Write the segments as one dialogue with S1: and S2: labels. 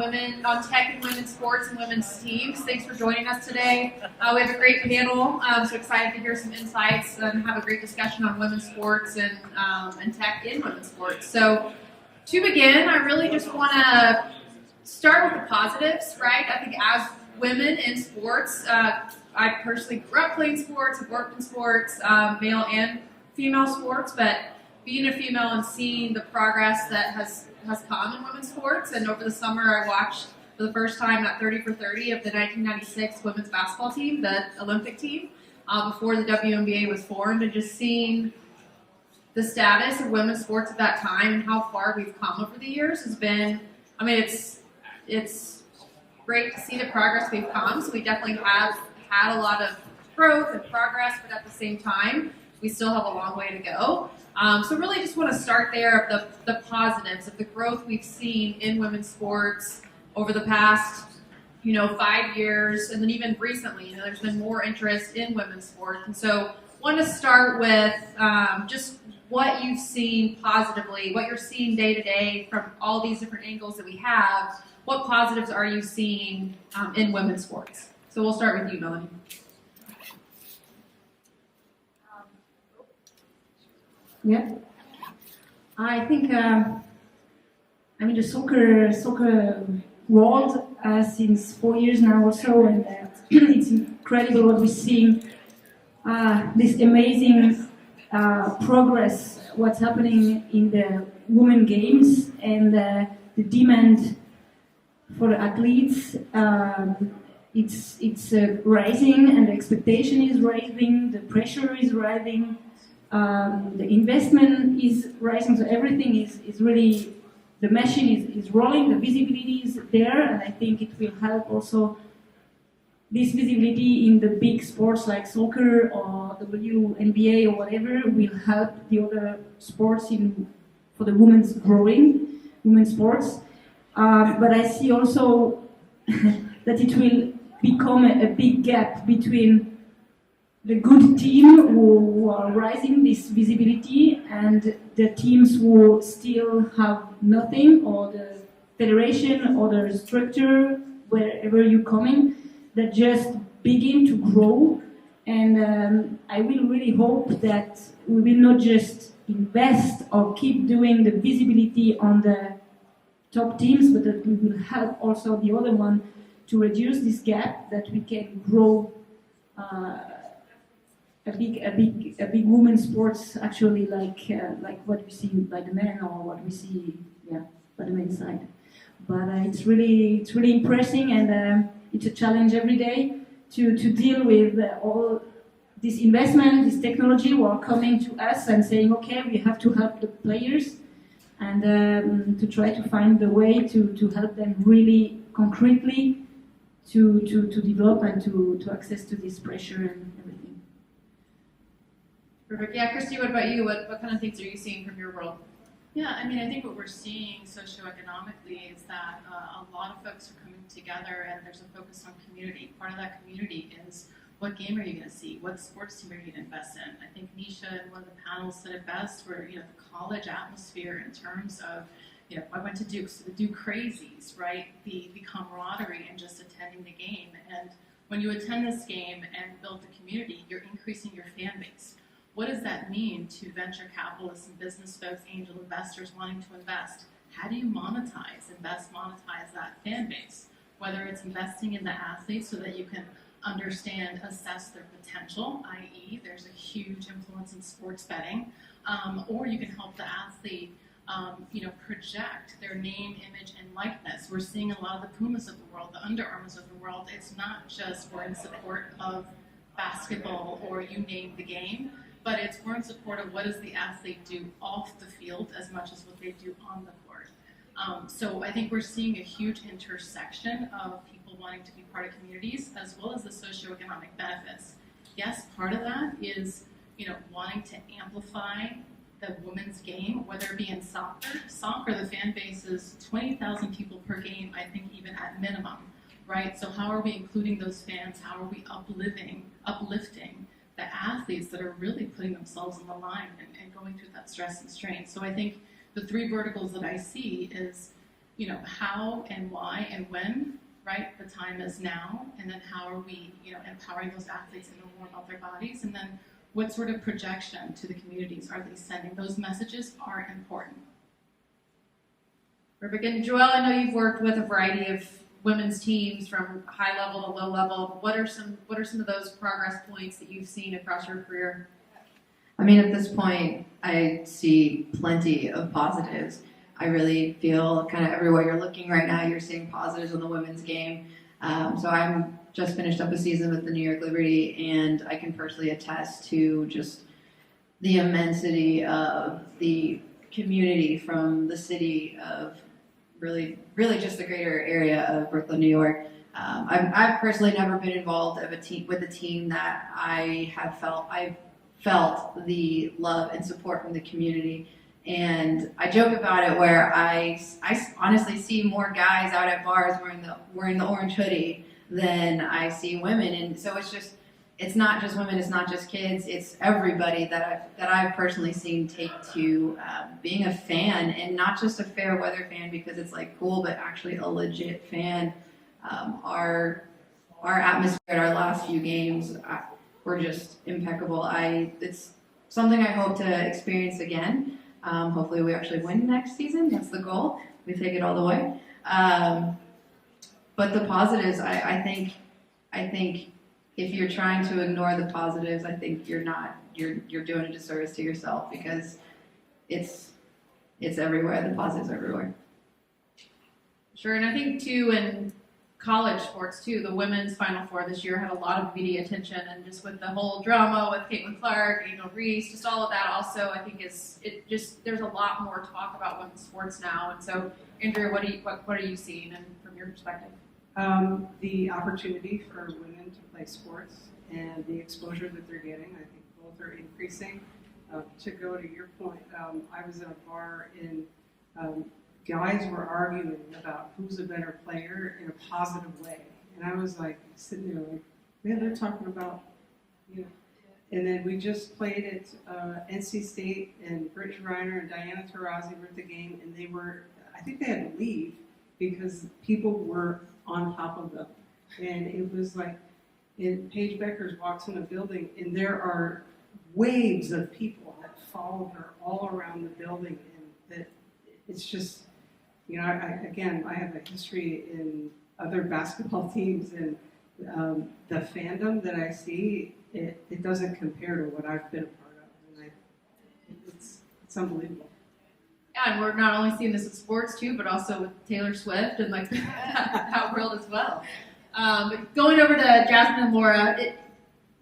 S1: on tech and women's sports and women's teams. Thanks for joining us today. We have a great panel. So excited to hear some insights and have a great discussion on women's sports and tech in women's sports. So to begin, I really just want to start with the positives, right? I think as women in sports, I personally grew up playing sports, have worked in sports, male and female sports, but being a female and seeing the progress that has come in women's sports. And over the summer, I watched for the first time that 30 for 30 of the 1996 women's basketball team, the Olympic team, before the WNBA was formed, and just seeing the status of women's sports at that time and how far we've come over the years has been, I mean, it's great to see the progress we've come. So we definitely have had a lot of growth and progress, but at the same time, we still have a long way to go. So really just want to start there of the positives of the growth we've seen in women's sports over the past, 5 years, and then even recently, there's been more interest in women's sports. And so want to start with just what you've seen positively, what you're seeing day to day from all these different angles that we have. What positives are you seeing in women's sports? So we'll start with you, Melanie.
S2: Yeah, I think the soccer world since 4 years now or so, and it's incredible what we're seeing. This amazing progress, what's happening in the women games, and the demand for the athletes. It's rising, and the expectation is rising. The pressure is rising. The investment is rising, so everything is really, the machine is rolling, the visibility is there, and I think it will help also this visibility in the big sports like soccer or WNBA or whatever will help the other sports for the women's sports. But I see also that it will become a big gap between the good team who are rising this visibility and the teams who still have nothing, or the federation or the structure, wherever you're coming, that just begin to grow. And I will really hope that we will not just invest or keep doing the visibility on the top teams, but that we will help also the other one to reduce this gap, that we can grow a big women's sports, actually, like what we see by the men, or what we see by the men's side. But it's really impressive, and it's a challenge every day to deal with all this investment, this technology who are coming to us and saying, okay, we have to help the players, and to try to find the way to help them really concretely to develop and to access to this pressure and everything.
S1: Perfect. Yeah, Christy, what about you? What kind of things are you seeing from your world?
S3: Yeah, I think what we're seeing socioeconomically is that a lot of folks are coming together, and there's a focus on community. Part of that community is, what game are you going to see? What sports team are you going to invest in? I think Nisha in one of the panels said it best, where the college atmosphere in terms of, I went to Duke, so the Duke crazies, right? The camaraderie and just attending the game. And when you attend this game and build the community, you're increasing your fan base. What does that mean to venture capitalists and business folks, angel investors wanting to invest? How do you monetize that fan base? Whether it's investing in the athletes so that you can understand, assess their potential, i.e. there's a huge influence in sports betting, or you can help the athlete project their name, image, and likeness. We're seeing a lot of the Pumas of the world, the Under Armours of the world. It's not just we're in support of basketball or you name the game, but we're in support of what does the athlete do off the field as much as what they do on the court. So I think we're seeing a huge intersection of people wanting to be part of communities as well as the socioeconomic benefits. Yes, part of that is wanting to amplify the women's game, whether it be in soccer. Soccer, the fan base is 20,000 people per game, I think, even at minimum, right? So how are we including those fans? How are we uplifting the athletes that are really putting themselves on the line and going through that stress and strain? So I think the three verticals that I see is, how and why and when, right? The time is now, and then how are we, empowering those athletes to know more about their bodies, and then what sort of projection to the communities are they sending? Those messages are important.
S1: Perfect. And Joelle, I know you've worked with a variety of women's teams from high level to low level. What are some of those progress points that you've seen across your career?
S4: I mean, at this point, I see plenty of positives. I really feel kind of everywhere you're looking right now, you're seeing positives in the women's game. So I'm just finished up a season with the New York Liberty, and I can personally attest to just the immensity of the community from the city of really just the greater area of Brooklyn, New York. I've personally never been involved with a team that I've felt the love and support from the community. And I joke about it where I honestly see more guys out at bars wearing the orange hoodie than I see women. And so it's not just women, it's not just kids, it's everybody that I've personally seen take to being a fan, and not just a fair weather fan because it's like cool, but actually a legit fan. Our atmosphere at our last few games were just impeccable. It's something I hope to experience again. Hopefully we actually win next season. That's the goal. We take it all the way. But the positives, I think if you're trying to ignore the positives, I think you're doing a disservice to yourself, because it's everywhere. The positives are everywhere.
S1: Sure, and I think too in college sports too, the women's Final Four this year had a lot of media attention, and just with the whole drama with Caitlin Clark, Angel Reese, just all of that also I think there's a lot more talk about women's sports now. And so Andrea, what are you seeing and from your perspective?
S5: The opportunity for women to play sports and the exposure that they're getting, I think both are increasing. To go to your point, I was in a bar and guys were arguing about who's a better player in a positive way. And I was like sitting there like, man, they're talking about, And then we just played at NC State, and Brittany Reiner and Diana Taurasi were at the game, and I think they had to leave because people were on top of them. And it was like, Paige Beckers walks in a building, and there are waves of people that follow her all around the building, and that it's just, I have a history in other basketball teams, and the fandom that I see, it doesn't compare to what I've been a part of, and it's unbelievable.
S1: Yeah, and we're not only seeing this with sports too, but also with Taylor Swift and like that world as well. But going over to Jasmine and Laura,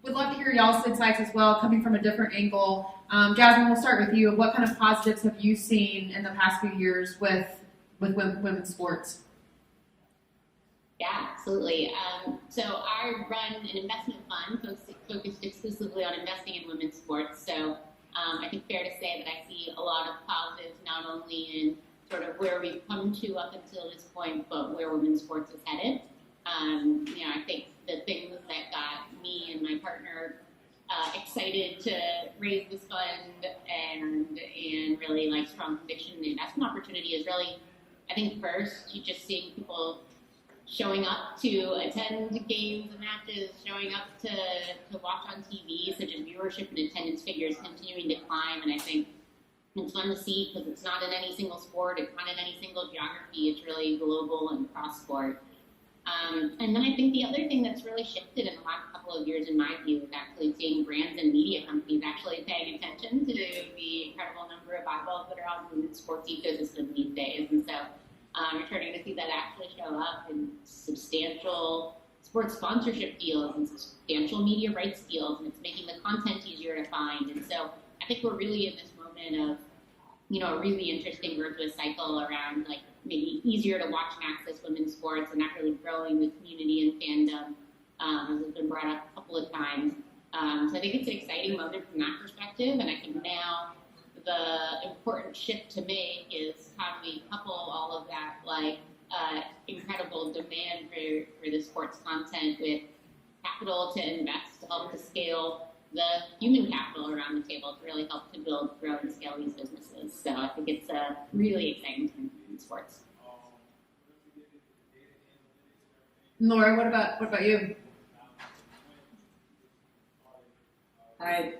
S1: would love to hear y'all's insights as well, coming from a different angle. Jasmine, we'll start with you. What kind of positives have you seen in the past few years with women's sports?
S6: Yeah, absolutely. So I run an investment fund focused exclusively on investing in women's sports. So I think fair to say that I see a lot of positives, not only in sort of where we've come to up until this point, but where women's sports is headed. I think the things that got me and my partner excited to raise this fund and really like strong conviction in the investment opportunity is really, I think first, you just seeing people showing up to attend games and matches, showing up to watch on TV, so just viewership and attendance figures continuing to climb, and I think it's fun to see because it's not in any single sport, it's not in any single geography, it's really global and cross-sport. And then I think the other thing that's really shifted in the last couple of years, in my view, is actually seeing brands and media companies actually paying attention to the incredible number of eyeballs that are on the women's sports ecosystem these days. And so you're starting to see that actually show up in substantial sports sponsorship deals and substantial media rights deals, and it's making the content easier to find. And so I think we're really in this moment of, a really interesting virtuous cycle around like maybe easier to watch and access women's sports, and that really growing the community and fandom, as has been brought up a couple of times. So I think it's an exciting moment from that perspective, and I think now the important shift to make is how do we couple all of that incredible demand for the sports content with capital to invest to help to scale the human capital around the table to really help to build, grow, and scale these businesses. So I think it's a really exciting time in sports.
S1: Laura, what about you?
S7: Hi.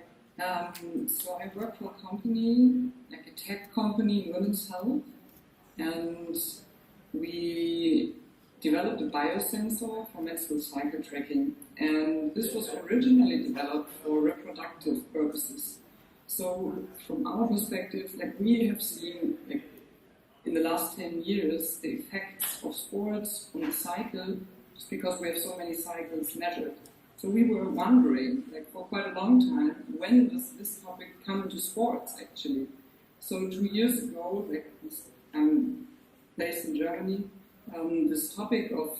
S7: So I work for a company, like a tech company in women's health, and we developed a biosensor for menstrual cycle tracking. And this was originally developed for reproductive purposes. So from our perspective, like we have seen, like in the last 10 years, the effects of sports on the cycle, just because we have so many cycles measured. So we were wondering, like for quite a long time, when does this topic come into sports actually? So 2 years ago, like I'm based in Germany, this topic of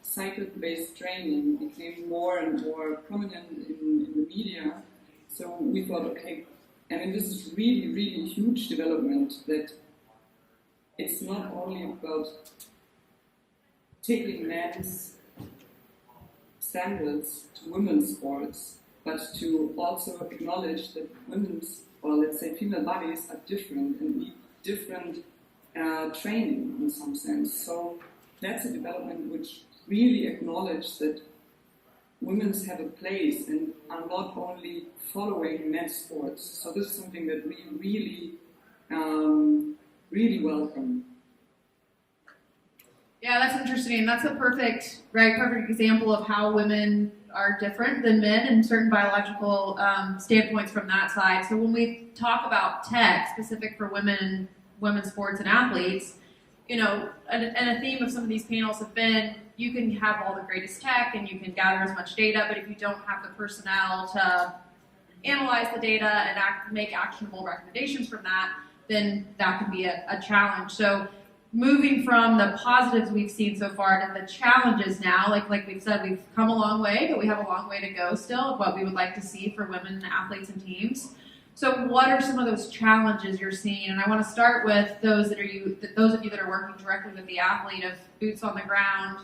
S7: cycle-based training became more and more prominent in the media. So we thought, okay, I mean this is really, really a huge development that it's not only about taking men's standards to women's sports, but to also acknowledge that women's, or let's say female bodies, are different and need different training in some sense. So that's a development which really acknowledges that women's have a place and are not only following men's sports. So this is something that we really welcome.
S1: Yeah, that's interesting. That's a perfect example of how women are different than men in certain biological standpoints from that side. So when we talk about tech specific for women, women's sports and athletes, you know, and a theme of some of these panels have been, you can have all the greatest tech and you can gather as much data, but if you don't have the personnel to analyze the data and make actionable recommendations from that, then that can be a challenge. So moving from the positives we've seen so far to the challenges now, like we've said, we've come a long way, but we have a long way to go still of what we would like to see for women athletes and teams. So what are some of those challenges you're seeing? And I want to start with those of you that are working directly with the athlete, of boots on the ground.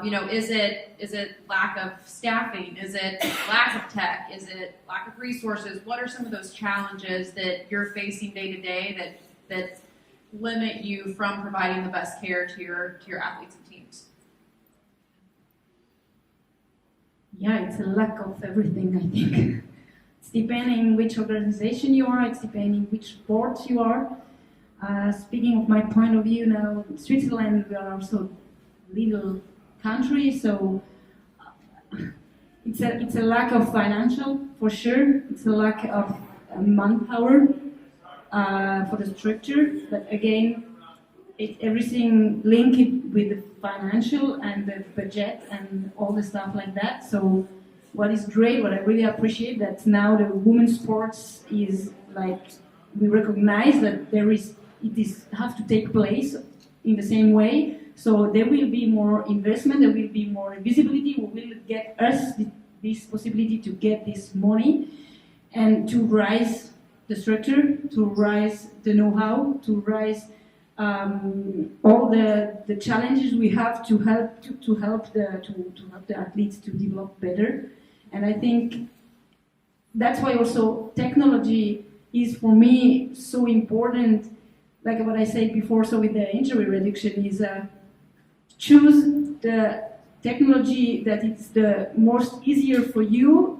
S1: You know, is it lack of staffing? Is it lack of tech? Is it lack of resources? What are some of those challenges that you're facing day to day that limit you from providing the best care to your athletes and teams?
S2: Yeah, it's a lack of everything, I think. It's depending which organization you are, it's depending which sport you are. Speaking of my point of view now, Switzerland, we are also a little country, so it's a lack of financial, for sure. It's a lack of manpower for the structure, but again, everything linked with the financial and the budget and all the stuff like that. So what is great, what I really appreciate, that now the women's sports is like, we recognize that it have to take place in the same way. So there will be more investment, there will be more visibility, we will get us this possibility to get this money and to rise the structure, to rise the know-how, to rise all the challenges we have to help the athletes to develop better. And I think that's why also technology is for me so important. Like what I said before, so with the injury reduction is choose the technology that is the most easier for you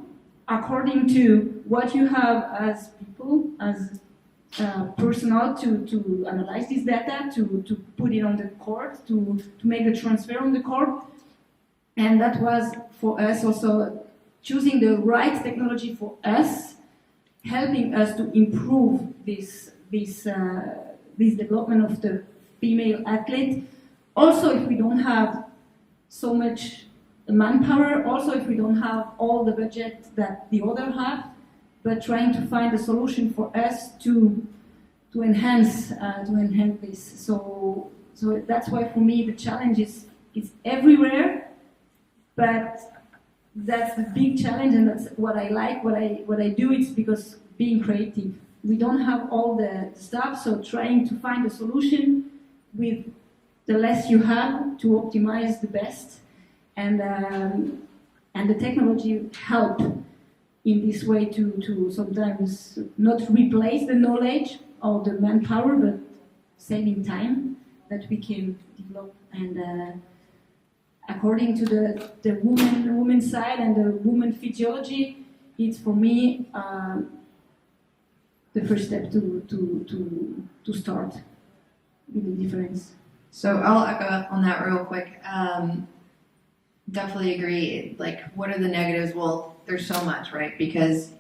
S2: according to what you have as people, as personnel to analyze this data, to put it on the court, to make the transfer on the court. And that was for us also choosing the right technology for us, helping us to improve this development of the female athlete. Also, if we don't have so much manpower, also if we don't have all the budget that the other have, but trying to find a solution for us to enhance this. So that's why for me the challenge is everywhere, but that's the big challenge, and that's what I like. What I do is because being creative. We don't have all the stuff, so trying to find a solution with the less you have to optimize the best, and the technology help in this way to sometimes not replace the knowledge or the manpower, but saving time that we can develop according to the woman's side and the woman physiology, it's for me the first step to start with the difference.
S4: So I'll echo on that real quick. Definitely agree. Like, what are the negatives? Well, there's so much, right? Because,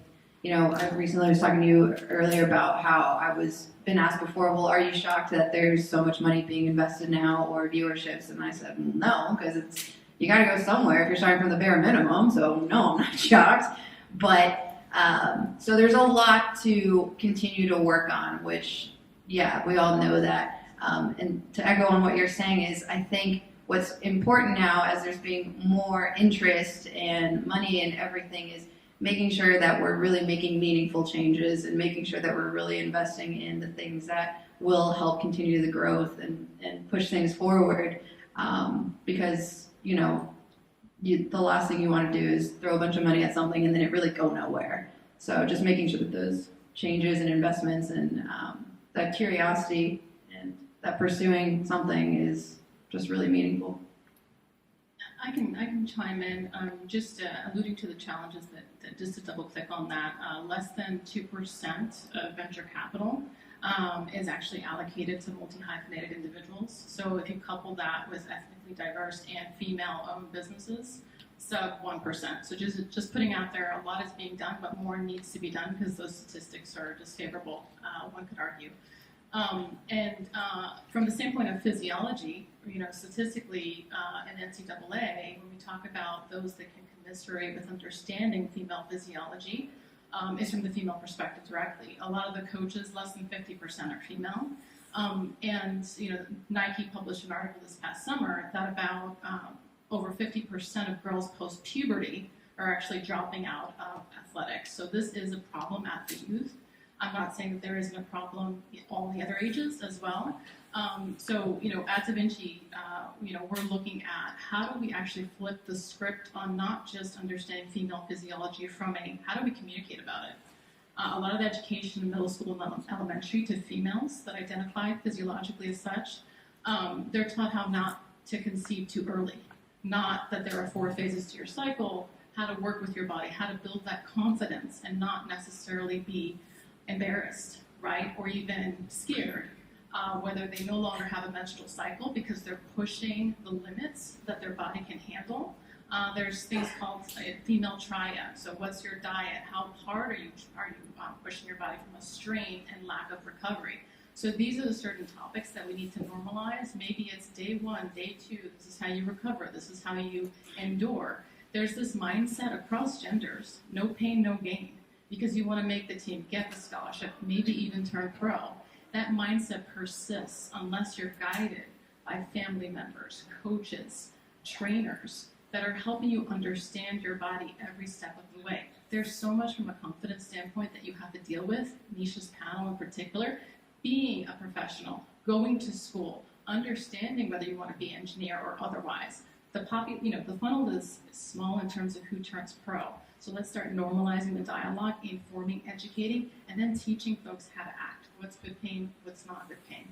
S4: I recently was talking to you earlier about how I was been asked before, well, are you shocked that there's so much money being invested now or viewerships? And I said, no, because you got to go somewhere if you're starting from the bare minimum. So no, I'm not shocked. But so there's a lot to continue to work on, which, yeah, we all know that. And to echo on what you're saying is, I think what's important now, as there's being more interest and money and everything, is making sure that we're really making meaningful changes and making sure that we're really investing in the things that will help continue the growth and push things forward. Because, the last thing you want to do is throw a bunch of money at something and then it really go nowhere. So just making sure that those changes and investments and that curiosity and that pursuing something is just really meaningful.
S3: I can chime in, just alluding to the challenges that just to double click on that, less than 2% of venture capital is actually allocated to multi-hyphenated individuals. So if you couple that with ethnically diverse and female-owned businesses, sub 1%. So just putting out there, a lot is being done, but more needs to be done because those statistics are just favorable, one could argue. From the standpoint of physiology, statistically in NCAA, when we talk about those that can commiserate with understanding female physiology, is from the female perspective directly. A lot of the coaches, less than 50% are female. Nike published an article this past summer that about over 50% of girls post-puberty are actually dropping out of athletics. So this is a problem at the youth. I'm not saying that there isn't a problem in all the other ages as well. At Da Vinci, we're looking at how do we actually flip the script on not just understanding female physiology from how do we communicate about it? A lot of the education in middle school and elementary to females that identify physiologically as such, they're taught how not to conceive too early. Not that there are 4 phases to your cycle, how to work with your body, how to build that confidence and not necessarily be embarrassed, right, or even scared, whether they no longer have a menstrual cycle because they're pushing the limits that their body can handle. There's things called female triad. So what's your diet? How hard are you pushing your body from a strain and lack of recovery? So these are the certain topics that we need to normalize. Maybe it's day 1, day 2, this is how you recover, this is how you endure. There's this mindset across genders, no pain, no gain, because you want to make the team get the scholarship, maybe even turn pro. That mindset persists unless you're guided by family members, coaches, trainers that are helping you understand your body every step of the way. There's so much from a confidence standpoint that you have to deal with, Nisha's panel in particular, being a professional, going to school, understanding whether you want to be an engineer or otherwise. The funnel is small in terms of who turns pro. So let's start normalizing the dialogue, informing, educating, and then teaching folks how to act. What's good pain, what's not good pain.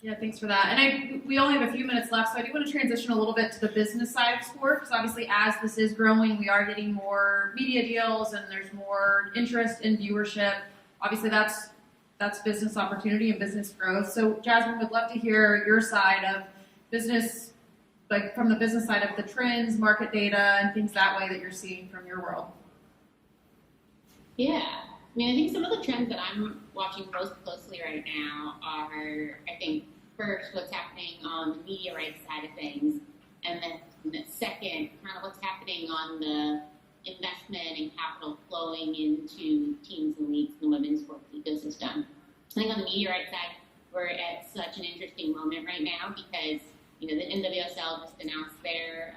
S1: Yeah, thanks for that. And we only have a few minutes left, so I do want to transition a little bit to the business side of sport, because obviously as this is growing, we are getting more media deals and there's more interest in viewership. Obviously that's business opportunity and business growth. So Jasmine, would love to hear your side of business, like from the business side of the trends, market data, and things that way that you're seeing from your world.
S6: Yeah. I think some of the trends that I'm watching most closely right now are, I think, first, what's happening on the media rights side of things, and then the second, kind of what's happening on the investment and capital flowing into teams and leagues in the women's sports ecosystem. I think on the media rights side, we're at such an interesting moment right now because the NWSL just announced their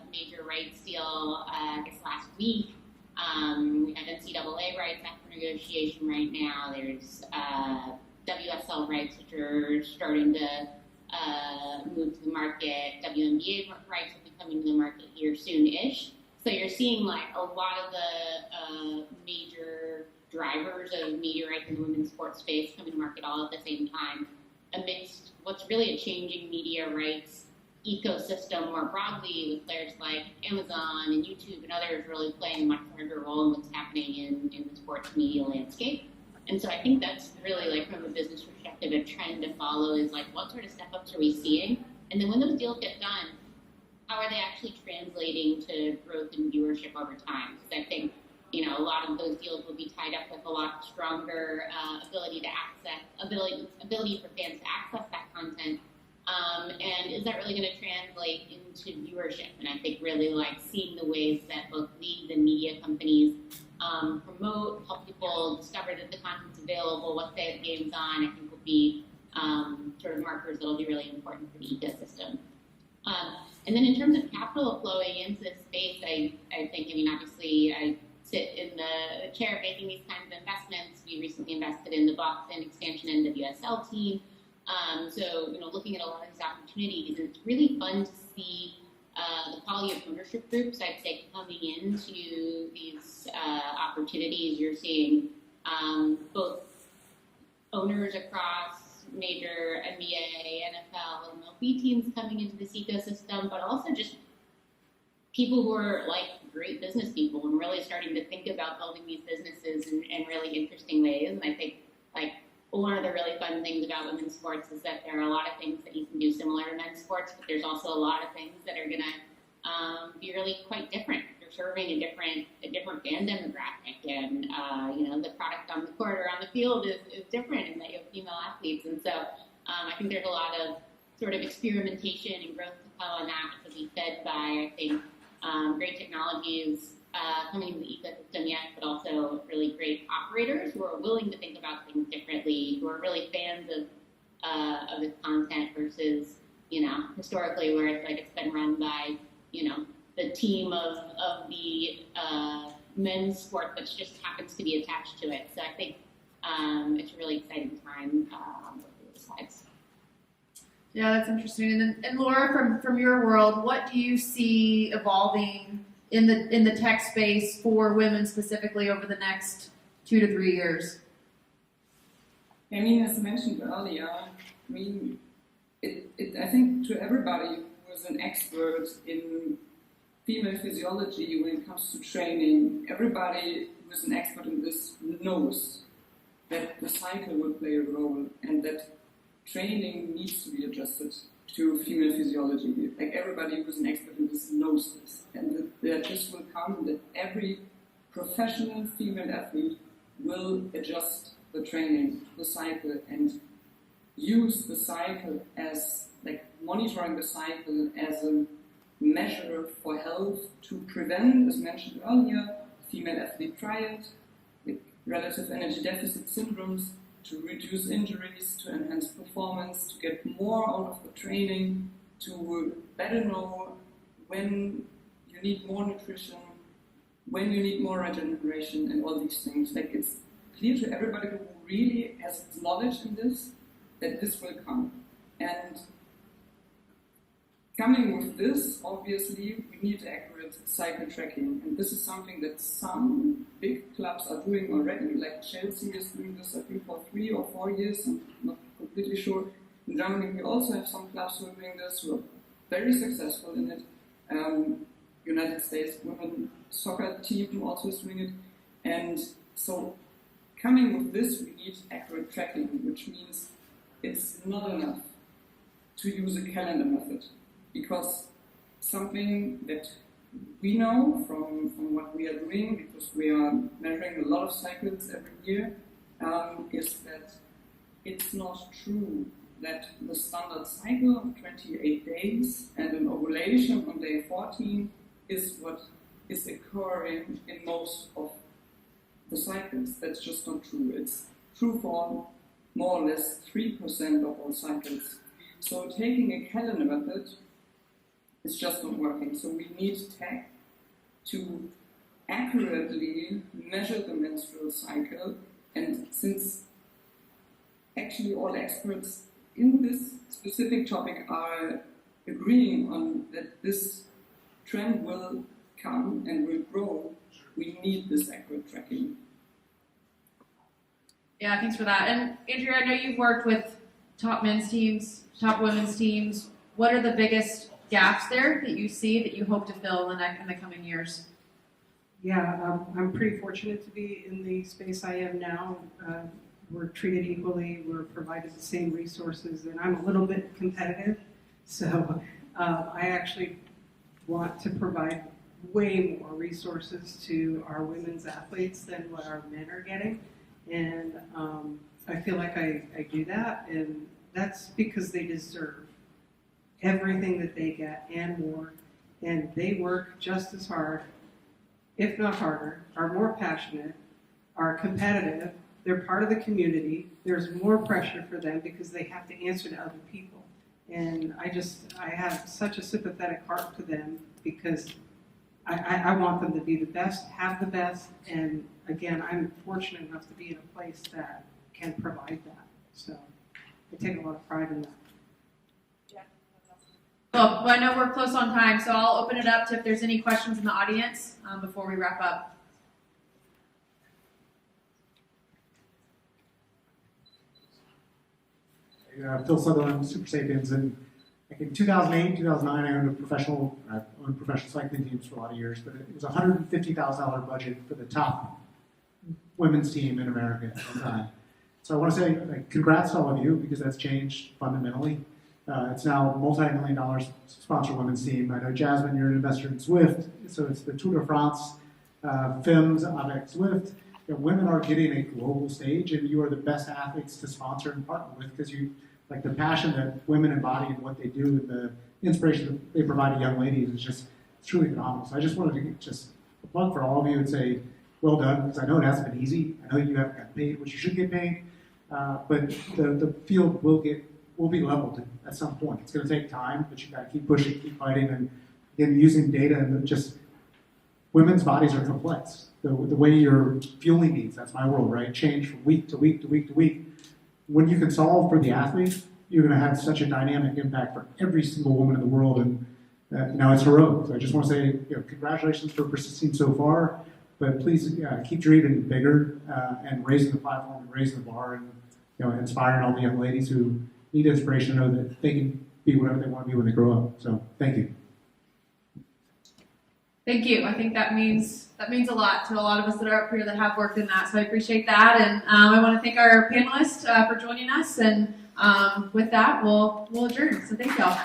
S6: major rights deal, I guess last week. We have NCAA rights up for negotiation right now. There's WSL rights, which are starting to move to the market. WNBA rights will be coming to the market here soon-ish. So you're seeing like a lot of the major drivers of media rights in the women's sports space coming to market all at the same time amidst what's really a changing media rights ecosystem more broadly, with players like Amazon and YouTube and others really playing a much larger role in what's happening in the sports media landscape. And so I think that's really, like, from a business perspective, a trend to follow is like, what sort of step-ups are we seeing? And then when those deals get done, how are they actually translating to growth and viewership over time? Because I think, you know, a lot of those deals will be tied up with a lot stronger ability for fans to access that content. And is that really going to translate into viewership? And I think really, like, seeing the ways that both leagues and media companies promote, help people discover that the content's available, what they have games on, I think will be sort of markers that will be really important for the ecosystem. And then in terms of capital flowing into this space, I think, I mean, obviously, I sit in the chair of making these kinds of investments. We recently invested in the Boston expansion NWSL team. So, you know, looking at a lot of these opportunities, and it's really fun to see the poly of ownership groups, I'd say, coming into these opportunities. You're seeing both owners across major NBA, NFL, and MLB teams coming into this ecosystem, but also just people who are, like, great business people and really starting to think about building these businesses in really interesting ways. And I think, like, one of the really fun things about women's sports is that there are a lot of things that you can do similar to men's sports, but there's also a lot of things that are going to be really quite different. You're serving a different fan demographic, and you know, the product on the court or on the field is different in that you have female athletes. And so I think there's a lot of sort of experimentation and growth to come on that, which will be fed by, I think, great technologies coming into the ecosystem, yes, but also really great operators who are willing to think about things differently, who are really fans of the content versus, you know, historically where it's like it's been run by, you know, the team of the men's sport that just happens to be attached to it. So I think it's a really exciting time on both of those sides.
S1: Yeah, that's interesting. And Laura, from your world, what do you see evolving in the tech space for women specifically over the next 2 to 3 years?
S7: I mean, as I mentioned earlier, I mean, I think to everybody who is an expert in female physiology when it comes to training, everybody who is an expert in this knows that the cycle will play a role and that training needs to be adjusted to female physiology. Like, everybody who's an expert in this knows this, and that this will come, that every professional female athlete will adjust the training, the cycle, and use the cycle as, like, monitoring the cycle as a measure for health to prevent, as mentioned earlier, female athlete triad, like relative energy deficit syndromes, to reduce injuries, to enhance performance, to get more out of the training, to better know when you need more nutrition, when you need more regeneration, and all these things. Like, it's clear to everybody who really has knowledge in this that this will come. And coming with this, obviously, we need accurate cycle tracking. And this is something that some big clubs are doing already. Like, Chelsea is doing this, I think, for 3 or 4 years. I'm not completely sure. In Germany, we also have some clubs who are doing this, who are very successful in it. United States women's soccer team also is doing it. And so, coming with this, we need accurate tracking, which means it's not enough to use a calendar method. Because something that we know from what we are doing, because we are measuring a lot of cycles every year, is that it's not true that the standard cycle of 28 days and an ovulation on day 14 is what is occurring in most of the cycles. That's just not true. It's true for more or less 3% of all cycles. So taking a calendar method is just not working. So we need tech to accurately measure the menstrual cycle. And since actually all experts in this specific topic are agreeing on that this trend will come and will grow, we need this accurate tracking.
S1: Yeah, thanks for that. And Andrea, I know you've worked with top men's teams, top women's teams. What are the biggest gaps there that you see that you hope to fill in the coming years?
S5: Yeah, I'm pretty fortunate to be in the space I am now. We're treated equally, we're provided the same resources, and I'm a little bit competitive. So I actually want to provide way more resources to our women's athletes than what our men are getting. And I feel like I do that, and that's because they deserve everything that they get and more. And they work just as hard, if not harder, are more passionate, are competitive, they're part of the community. There's more pressure for them because they have to answer to other people. And I have such a sympathetic heart to them because I want them to be the best, have the best, and again, I'm fortunate enough to be in a place that can provide that. So I take a lot of pride in that.
S1: Well, I know we're close on time, so I'll open it up to if there's any questions in the audience before we wrap up.
S8: Phil Sutherland, Super Sapiens, and like in 2008, 2009, I owned professional cycling teams for a lot of years, but it was a $150,000 budget for the top women's team in America at the time. So I want to say congrats to all of you because that's changed fundamentally. It's now multi-million-dollar sponsor women's team. I know Jasmine, you're an investor in Zwift, so it's the Tour de France, FIMS, avec Zwift. Women are getting a global stage, and you are the best athletes to sponsor and partner with because you like the passion that women embody and what they do, and the inspiration that they provide to young ladies is just truly phenomenal. So I just wanted to just plug for all of you and say, well done, because I know it hasn't been easy. I know you haven't gotten paid, which you should get paid, but the field will be leveled at some point. It's going to take time, but you got to keep pushing, keep fighting, and again using data and just women's bodies are complex. The way your fueling needs, that's my world, right? Change from week to week to week to week. When you can solve for the athlete, you're going to have such a dynamic impact for every single woman in the world, and now it's heroic. So I just want to say, congratulations for persisting so far, but please keep dreaming bigger and raising the platform and raising the bar, and inspiring all the young ladies who need inspiration to know that they can be whatever they want to be when they grow up. So thank you.
S1: Thank you. I think that means a lot to a lot of us that are up here that have worked in that. So I appreciate that, and I want to thank our panelists for joining us. And with that, we'll adjourn. So thank y'all.